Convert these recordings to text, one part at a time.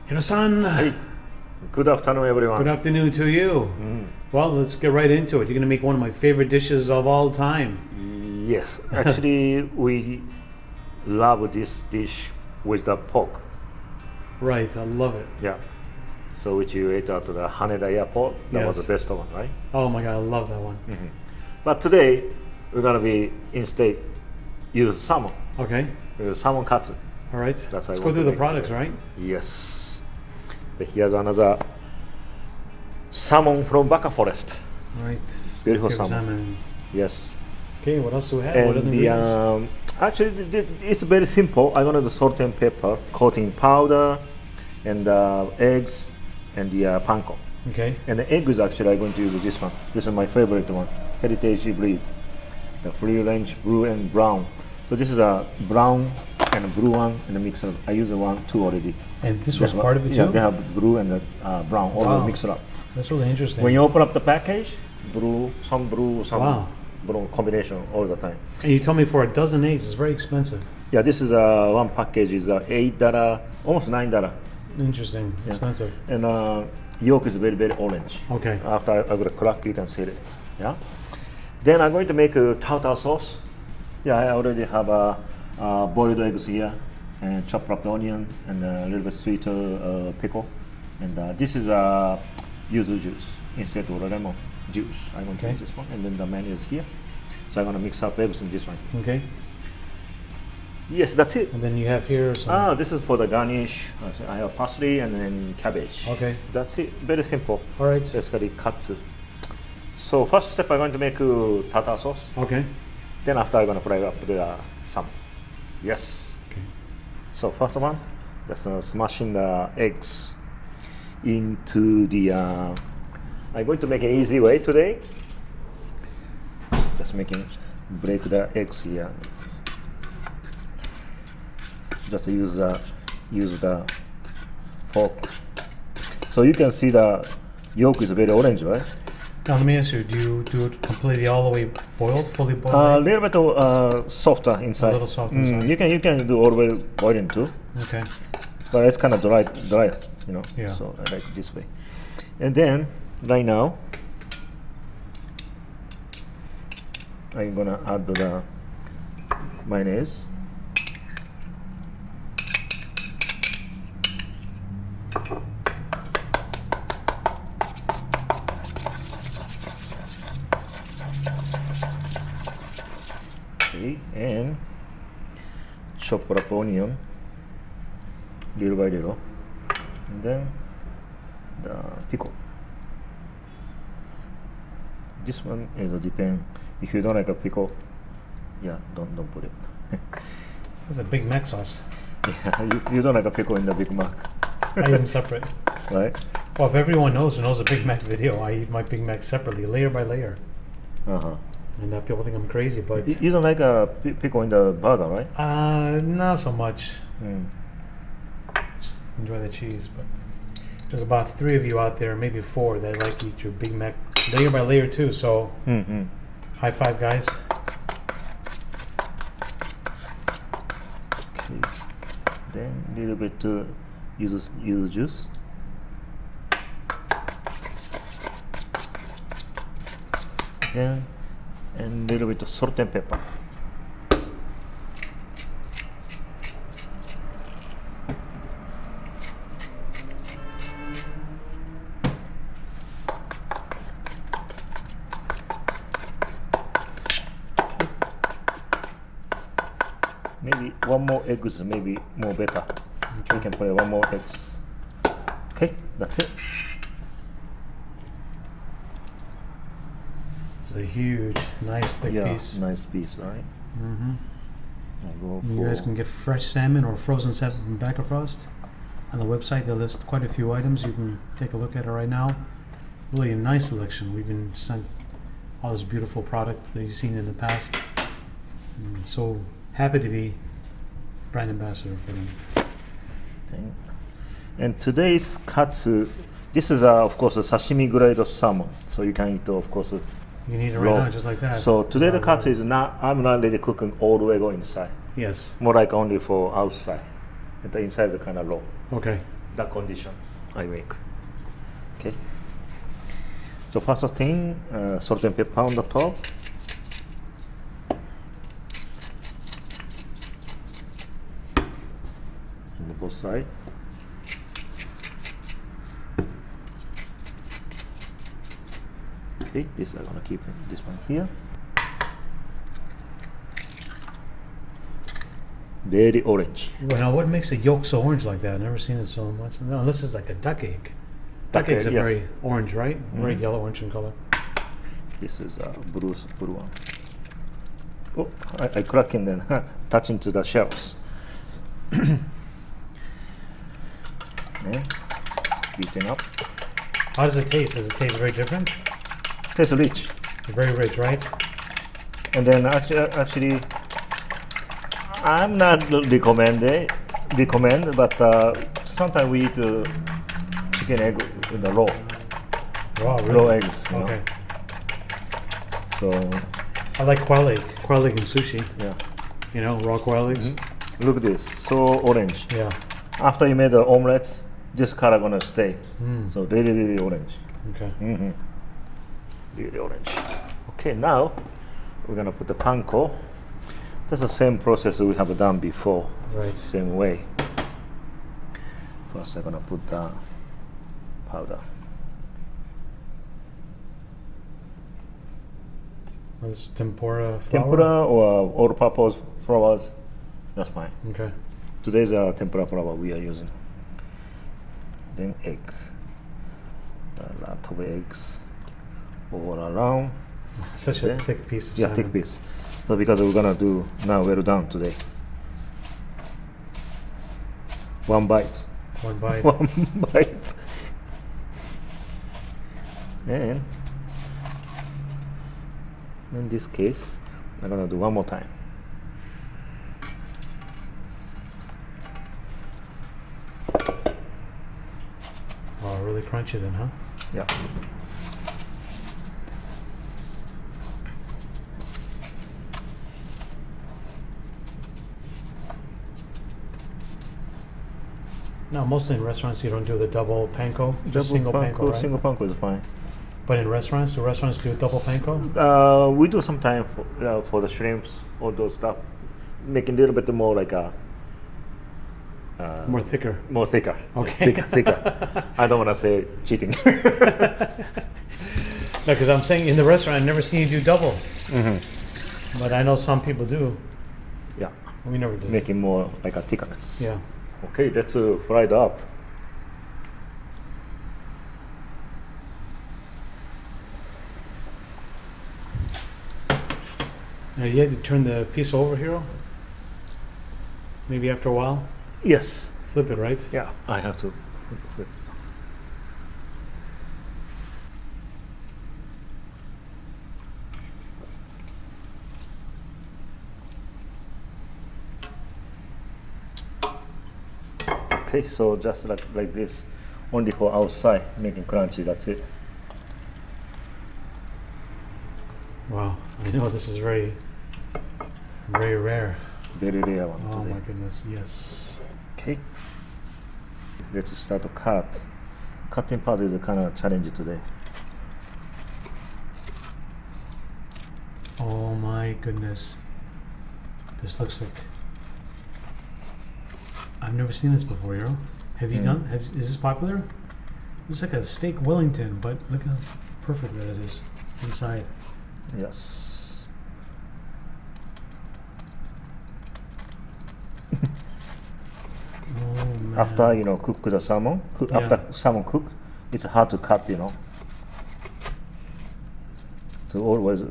Hiro-san, Hey, good afternoon, everyone. good afternoon to you. Well, let's get right into it. You're going to make one of my favorite dishes of all time. Yes, actually, we love this dish with the pork. Right, I love it. Yeah. So which you ate at the Haneda airport. That was Yes. the best one, right? Oh my god, I love that one. But today, we're gonna be instead use salmon. Okay, Salmon Katsu. all right. That's how I Let's go want through to the make products, today. right? Yes. Here's another salmon from Baka Forest. Right. Beautiful Favorite salmon. Yes. Okay, what else do we have? What are the And ingredients? actually, it's very simple. I'm gonna do salt and pepper, coating powder, and eggs, and the panko. Okay, And the egg is actually I'm going to use this one. This is my favorite one, Heritage Breed, the free range blue and brown. So this is a brown and a blue one and a mix of. I use the 2 already. and this was That's part of it Yeah, too? they have blue and the brown all Wow. mixed up. That's really interesting. When you open up the package, blue, some Wow. blue combination all the time. And you told me for a dozen eggs, it's very expensive. Yeah, this is one package is $8, almost $9, Interesting, expensive. and yolk is very very orange. Okay, After I will crack, you can see it. Yeah. Then I'm going to make a tartar sauce. Yeah, I already have boiled eggs here, and chopped up the onion and a little bit sweeter pickle. And this is yuzu juice instead of lemon juice. I'm going to Okay. use this one, and then the menu is here. So I'm going to mix up everything this one. okay. Yes, that's it. And then you have here some. This is for the garnish. I have parsley and then cabbage. Okay. That's it. Very simple. All right. Basically katsu. So first step, I'm going to make tartar sauce. Okay. Then after, I'm going to fry up the salmon. Yes. Okay. So first one, just smashing the eggs into the. I'm going to make an easy way today. Just break the eggs here. Just use the fork. So you can see the yolk is very orange, right? Now let me ask you: do you do it completely all the way boiled, fully boiled? A little bit softer inside. A little soft inside. You can do all the way boiling too, Okay. but it's kind of dry, you know. Yeah. So I like it this way. And then right now, I'm gonna add the mayonnaise. Okay, and chop up onion little by little, and then the pickle. This one is a depend. If you don't like a pickle, yeah, don't put it. It's like a Big Mac sauce. Yeah, you don't like a pickle in the Big Mac, I eat them separate. right? Well, if everyone knows who knows a Big Mac video, I eat my Big Mac separately, layer by layer. Uh-huh. And people think I'm crazy, but You don't like a pickle in the burger, right? not so much. Mm. Just enjoy the cheese. But there's about 3 of you out there, maybe 4, that like to eat your Big Mac layer by layer too. So Mm-hmm. high five, guys. Okay. Then a little bit use juice. Again, and a little bit of salt and pepper. Maybe one more egg is maybe more better. We can put one more eggs. Okay, that's it. It's a huge, nice, thick Yeah, piece. nice piece, right? Mm-hmm. I go You guys can get fresh salmon or frozen salmon from Backer Frost. On the website, they list quite a few items. You can take a look at it right now. Really a nice selection. We've been sent all this beautiful product that you've seen in the past. I'm so happy to be brand ambassador for them. thing. And today's katsu, this is of course a sashimi grade of salmon, so you can eat of course. You can eat it right raw. now, just like that. So today the Raw, katsu raw. is not. I'm not really cooking all the way go inside. Yes. More like only for outside. And the inside is kind of raw. Okay. that condition I make. Okay. So first thing, salt and pepper on the top. On both sides. Okay, this I'm gonna keep this one here. Very orange. Well, now what makes the yolk so orange like that? I've never seen it so much. No, this is like a duck egg. Duck eggs are yes. very orange, right? Very yellow orange in color. This is blue one. Oh, I crack and then touching to the shells. Okay, beating up. How does it taste? Does it taste very different? Tastes rich. Very rich, right? And then actually I'm not recommend, but sometimes we eat chicken egg in the raw Raw eggs. You Okay. know? So I like quail egg in sushi. yeah, You know, raw quail eggs. look at this, so orange. Yeah. After you made the omelets, this color gonna stay. Mm. So really orange. Okay. Really orange. Okay, now we're gonna put the panko. That's the same process we have done before. Right. Same way. First I'm gonna put the powder. This tempura flour. Tempura or all-purpose flowers, that's fine. Okay. Today's tempura flour we are using. Then egg. A lot of eggs all around. Such a thick piece of Yeah, salmon. thick piece. So because we're gonna do now well done today. One bite. One bite. One bite. And in this case, I'm gonna do one more time. Oh, really crunchy then, huh? Yeah. No, mostly in restaurants you don't do the double panko, just single panko, right? Single panko is fine. But in restaurants, do restaurants do double panko? We do sometimes for the shrimps or those stuff, making a little bit more like a More thicker. more thicker. Okay. Thicker. I don't want to say cheating. No, because I'm saying in the restaurant, I've never seen you do double. But I know some people do. Yeah, We never do. making more like a thickness. Yeah. Okay, let's fry it up. Now you had to turn the piece over, Hiro? Maybe after a while? Yes. Flip it, right? Yeah, I have to. Okay, so just like this, only for outside, making crunchy, that's it. Wow. I know this is very, very rare. Very rare one Oh today. my goodness, yes. Okay. Let's start to cut. Cutting part is kind of challenge today. Oh my goodness. This looks like... I've never seen this before, Hiro. Have you done? Is this popular? It's like a steak Wellington, but look how perfect that it is inside. Yes. Oh man. After cook the salmon, after salmon cook, it's hard to cut. So always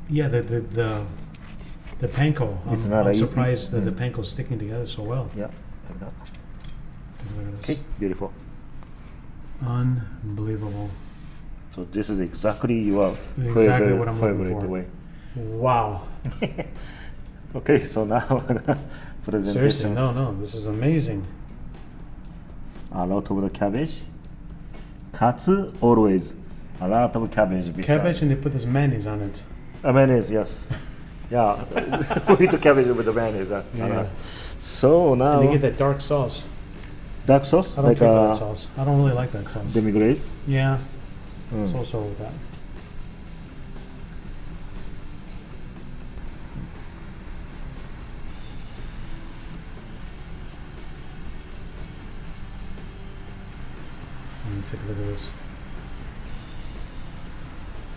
Yeah, the panko. It's I'm, not I'm a- surprised that the panko's sticking together so well. yeah, like that. Look at this. Okay, beautiful. Unbelievable. So this is exactly your Exactly what I'm looking favorite for. way. Wow. Okay, so now presentation. Seriously, no, this is amazing. A lot of the cabbage. Katsu always a lot of cabbage. Beside. Cabbage, and they put this mayonnaise on it. Mayonnaise, yes. Yeah, we eat the cabbage with the mayonnaise. Yeah. So now. And they get that dark sauce. Dark sauce, I don't like care for that sauce. I don't really like that sauce. demi glaze. Yeah, Mm. so with that. Let me take a look at this.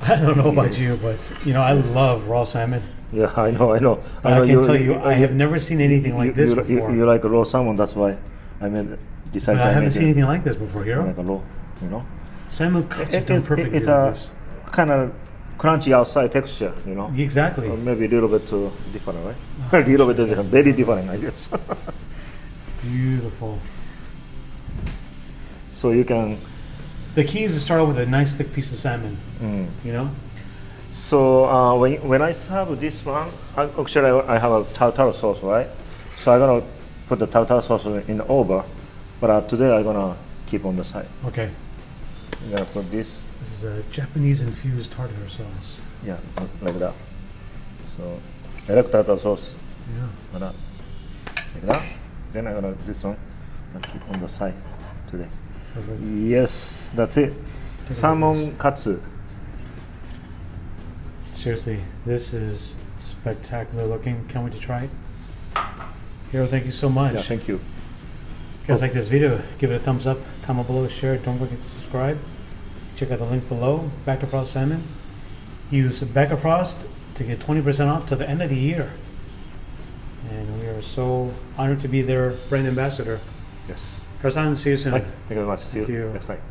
I don't know about you, but you know I love raw salmon. Yeah, I know, I know. But I can tell you, I have never seen anything like this you, before. You like raw salmon, that's why I mean decided. But I haven't made seen it anything like this before, Hiro. like a raw, you know. Salmon Katsu done perfectly it's like a this. kind of crunchy outside texture, you know. Exactly. Or maybe a little bit different, right? A little bit different, very different, I guess. Beautiful. So you can. The key is to start out with a nice thick piece of salmon. You know. So when I serve this one, actually I have a tartar sauce, right? So I'm gonna put the tartar sauce in over, but today I'm gonna keep on the side. Okay. I'm gonna put this, This is a Japanese infused tartar sauce. yeah, like that. So I like tartar sauce, Yeah. like that. Then I'm gonna this one, I'll keep on the side today. Perfect. Yes, that's it. Salmon Katsu. Seriously, this is spectacular looking. Can't wait to try it. Hiro, thank you so much. Yeah, thank you. If you guys like this video, give it a thumbs up, comment below, share it. Don't forget to subscribe. Check out the link below. Backer Frost Salmon. Use Backer Frost to get 20% off till the end of the year. And we are so honored to be their brand ambassador. Yes. Hiro-san, see you soon. Thank you very much. See Thank you you. next time.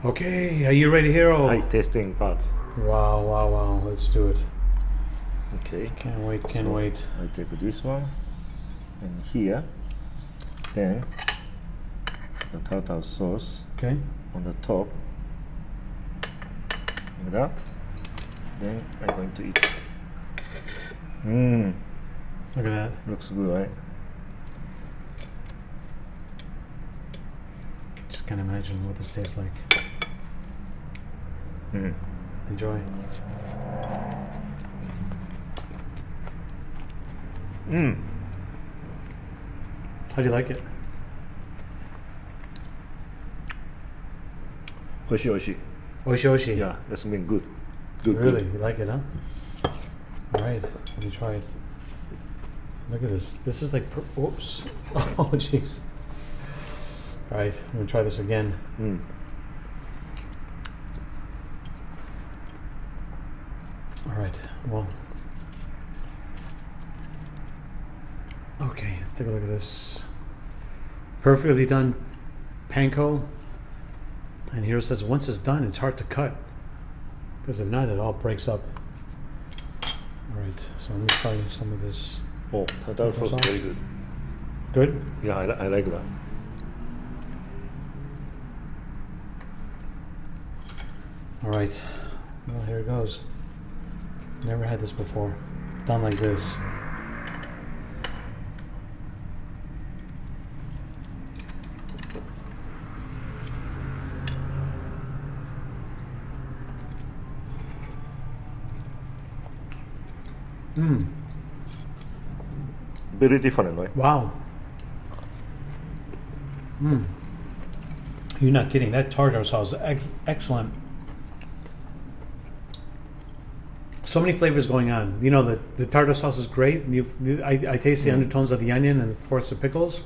Okay, are you ready, Hiro? Hi, tasting part. Wow, wow, wow. Let's do it. Okay. Can't wait, can't So wait. I take this one and here, then the tartar sauce Okay. on the top, like that. Then I'm going to eat. Mmm, Look at that. looks good, right? Just can't imagine what this tastes like. Mm. Enjoy. Mm. How do you like it? Oishi, oishi. Oishi oishi. Yeah, that's been good. Good, Really? good. You like it, huh? Alright, let me try it. Look at this. This is like, oops. Oh, jeez. Alright, I'm gonna try this again. Mm. Alright, well. Okay, let's take a look at this. Perfectly done panko. And Hiro says once it's done, it's hard to cut. Because if not, it all breaks up. Alright, so let me try some of this. Oh, tartar sauce is very good. Good? Yeah, I like that. Alright, well, here it goes. Never had this before. Done like this. Mmm. Very different, right? Wow. Mmm. You're not kidding. That tartar sauce is excellent. So many flavors going on. You know, the tartar sauce is great. I taste the undertones of the onion and, of course, the pickles.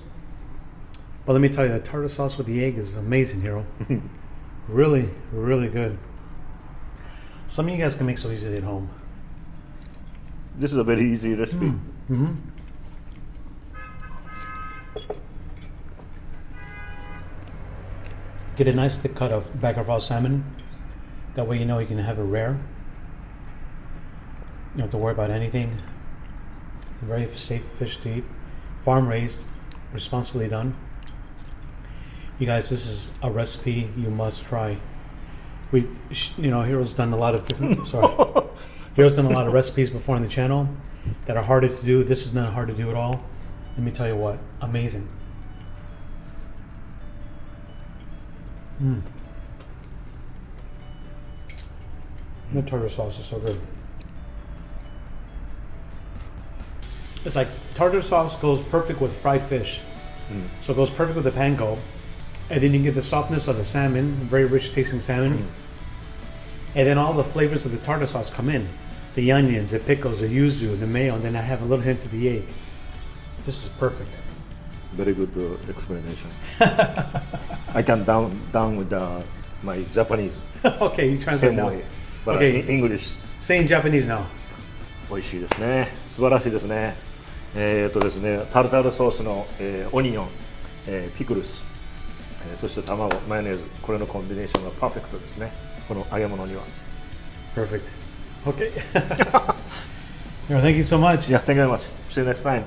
But let me tell you, the tartar sauce with the egg is amazing, Hiro. Really, really good. Some of you guys can make so easily at home. This is a very easy recipe. Mm-hmm. Get a nice thick cut of back of raw salmon. That way you know you can have it rare. You don't have to worry about anything. Very safe fish to eat. Farm raised, responsibly done. You guys, this is a recipe you must try. Hiro's done a lot of different. Hiro's done a lot of recipes before on the channel that are harder to do. This is not hard to do at all. Let me tell you what, amazing. The tartar sauce is so good. It's like tartar sauce goes perfect with fried fish. So it goes perfect with the panko. And then you get the softness of the salmon, very rich tasting salmon. And then all the flavors of the tartar sauce come in. The onions, the pickles, the yuzu, the mayo, and then I have a little hint of the egg. This is perfect. Very good explanation. I can down with my Japanese. Okay, you translate Same now. way. But Okay. in English. Say in Japanese now. 美味しいですね。素晴らしいですね。ですね、タルタルソースの、オニオン、ピクルス、そして卵、マヨネーズ、これのコンビネーションがパーフェクトですね。この揚げ物には。Perfect. Okay. Thank you so much. Yeah, thank you very much. See you next time.